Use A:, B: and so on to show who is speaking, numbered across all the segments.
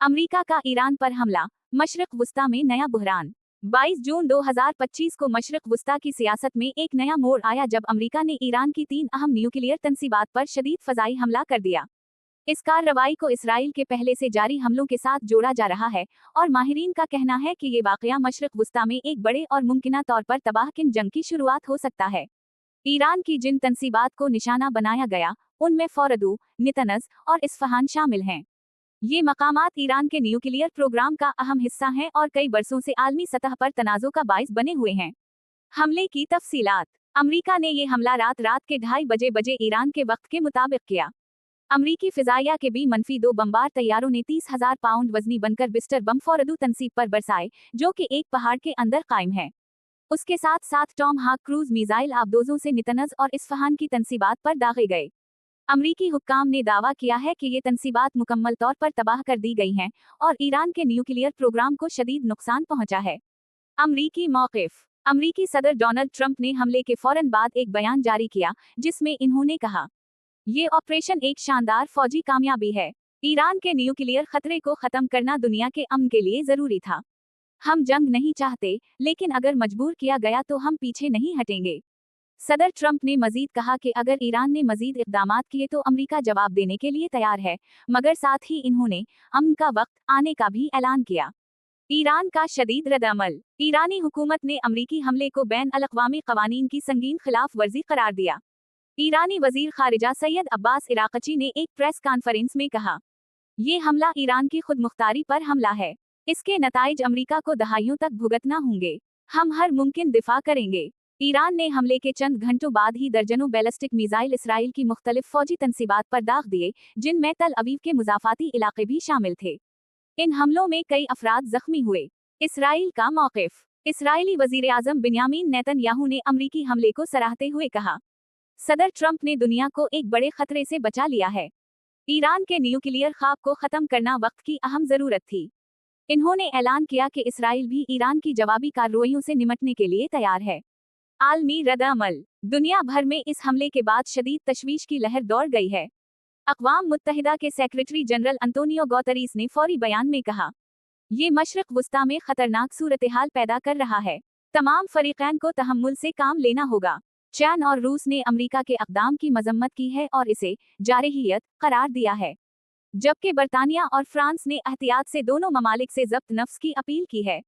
A: America का Iran पर हमला, मशरिक वस्ता में नया बहरान। 22 जून 2025 को मशरिक वस्ता की सियासत में एक नया मोड़ आया जब अमेरिका ने ईरान की 3 अहम न्यूक्लियर तंसीबात पर शदीद फजाई हमला कर दिया। इस कार्रवाई को इसराइल के पहले से जारी हमलों के साथ जोड़ा जा रहा है और माहिरीन का कहना है कि ये वाकया मशरिक वस्ता में एक बड़े और मुमकिना तौर पर तबाहकुन जंग की शुरुआत हो सकता है। ईरान की जिन तंसीबात को निशाना बनाया गया, उनमें फोरदू, नितनज और इस्फहान शामिल हैं। ये मकामात ईरान के न्यूक्लियर प्रोग्राम का अहम हिस्सा हैं और कई बरसों से आलमी सतह पर तनाज़ों का बाइस बने हुए हैं। हमले की तफसीलात। अमेरिका ने ये हमला रात के 2:30 बजे ईरान के वक्त के मुताबिक किया। अमरीकी फिजाइया के B-2 बमबार तैयारों ने 30,000 पाउंड वजनी बनकर बिस्टर बम फोरदू तंसीब पर बरसाए, जो कि एक पहाड़ के अंदर कायम है। उसके साथ साथ टॉम हाक क्रूज मिसाइल आबदोजों से नितनज और इस्फहान की तंसीबात पर दागे गए। अमरीकी हुक्काम ने दावा किया है कि ये तंसीबात मुकम्मल तौर पर तबाह कर दी गई हैं और ईरान के न्यूक्लियर प्रोग्राम को शदीद नुकसान पहुंचा है। अमरीकी मौक़िफ़। अमरीकी सदर डोनाल्ड ट्रंप ने हमले के फौरन बाद एक बयान जारी किया, जिसमें इन्होंने कहा, ये ऑपरेशन एक शानदार फौजी कामयाबी है। ईरान के न्यूक्लियर खतरे को ख़त्म करना दुनिया के अमन के लिए ज़रूरी था। हम जंग नहीं चाहते, लेकिन अगर मजबूर किया गया तो हम पीछे नहीं हटेंगे। सदर ट्रंप ने मजीद कहा कि अगर ईरान ने मजीद इक़दामात किए तो अमेरिका जवाब देने के लिए तैयार है, मगर साथ ही इन्होंने अमन का वक्त आने का भी ऐलान किया। ईरान का शदीद रद्द-अमल। ईरानी हुकूमत ने अमरीकी हमले को बैन अल-अक़वामी क़वानीन की संगीन खिलाफ वर्जी करार दिया। ईरानी वजीर खारिजा सैयद अब्बास इराक़ची ने एक प्रेस कॉन्फ्रेंस में कहा, ये हमला ईरान की खुद मुख्तारी पर हमला है। इसके नताइज अमरीका को दहाइयों तक भुगतना होंगे। हम हर मुमकिन दिफा करेंगे। ईरान ने हमले के चंद घंटों बाद ही दर्जनों बैलिस्टिक मिसाइल इसराइल की मुख्तलिफ फौजी तंसीबात पर दाग दिए, जिनमें तल अवीव के मुज़ाफ़ाती इलाके भी शामिल थे। इन हमलों में कई अफराद जख्मी हुए। इसराइल का मौक़िफ़। इसराइली वज़ीर आज़म बिन्यामीन नेतन्याहू ने अमरीकी हमले को सराहते हुए कहा, सदर ट्रंप ने दुनिया को एक बड़े खतरे से बचा लिया है। ईरान के न्यूक्लियर ख़्वाब को ख़त्म करना वक्त की अहम ज़रूरत थी। इन्होंने ऐलान किया कि इसराइल भी ईरान की जवाबी कार्रवाइयों से निमटने के लिए तैयार है। आलमी रद्द-अमल। दुनिया भर में इस हमले के बाद शदीद तशवीश की लहर दौड़ गई है। अक़वाम मुत्तहिदा के सेक्रेटरी जनरल अंतोनियो गुतेरेस ने फौरी बयान में कहा, ये मशरिक़ वस्ता में खतरनाक सूरत-ए-हाल पैदा कर रहा है। तमाम फ़रीक़ैन को तहम्मुल से काम लेना होगा। चीन और रूस ने अमेरिका के इक़दाम की मज़म्मत की है और इसे जारहियत करार दिया है, जबकि बरतानिया और फ्रांस ने एहतियात से दोनों ममालिक से ज़ब्त नफ्स की अपील की है।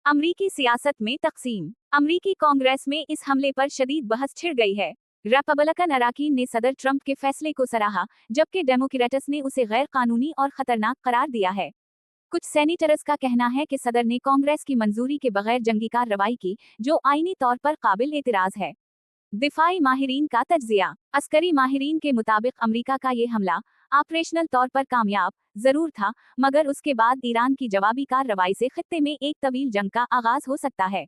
A: अमरीकी सियासत में तक़सीम। अमरीकी कांग्रेस में इस हमले पर शदीद बहस छिड़ गई है। रिपब्लिकन अराकीन ने सदर ट्रंप के फैसले को सराहा, जबकि डेमोक्रेट्स ने उसे गैर कानूनी और ख़तरनाक करार दिया है। कुछ सेनेटर्स का कहना है कि सदर ने कांग्रेस की मंजूरी के बगैर जंगी कार्रवाई की, जो आईनी तौर पर काबिल एतराज़ है। दिफाई माहिरीन का तज्ज़िया। अस्करी माहिरीन के मुताबिक अमरीका का ये हमला ऑपरेशनल तौर पर कामयाब ज़रूर था, मगर उसके बाद ईरान की जवाबी कार्रवाई से खित्ते में एक तवील जंग का आगाज़ हो सकता है।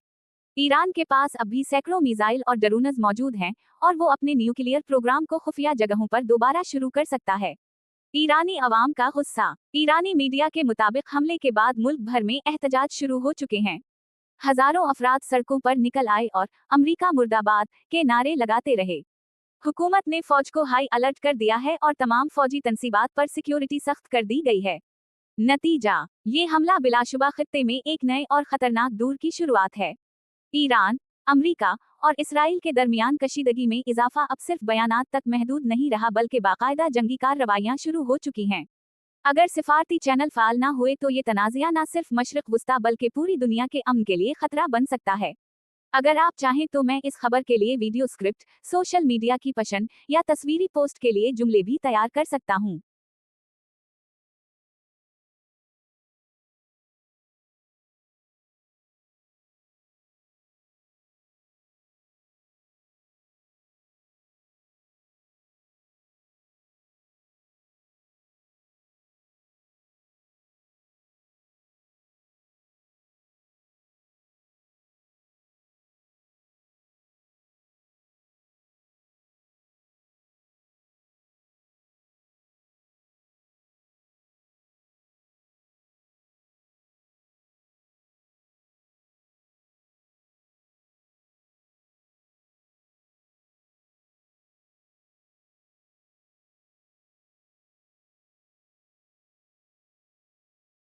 A: ईरान के पास अब भी सैकड़ों मिसाइल और ड्रोन्स मौजूद हैं और वो अपने न्यूक्लियर प्रोग्राम को खुफिया जगहों पर दोबारा शुरू कर सकता है। ईरानी अवाम का गुस्सा। ईरानी मीडिया के मुताबिक हमले के बाद मुल्क भर में एहतजाज शुरू हो चुके हैं। हजारों अफराद सड़कों पर निकल आए और अमरीका मुर्दाबाद के नारे लगाते रहे। हुकूमत ने फौज को हाई अलर्ट कर दिया है और तमाम फौजी तंसीबात पर सिक्योरिटी सख्त कर दी गई है। नतीजा, ये हमला बिलाशुबा खित्ते में एक नए और ख़तरनाक दौर की शुरुआत है। ईरान, अमरीका और इसराइल के दरमियान कशीदगी में इजाफा अब सिर्फ बयानात तक महदूद नहीं रहा, बल्कि बाकायदा जंगी कार्रवाइयाँ शुरू हो चुकी हैं। अगर सिफारती चैनल फाल ना हुए तो ये तनाज़ा न सिर्फ मशरिक़ वस्ता बल्कि पूरी दुनिया के अमन के लिए खतरा बन सकता है। अगर आप चाहें तो मैं इस खबर के लिए वीडियो स्क्रिप्ट, सोशल मीडिया की पशन या तस्वीरी पोस्ट के लिए जुमले भी तैयार कर सकता हूँ।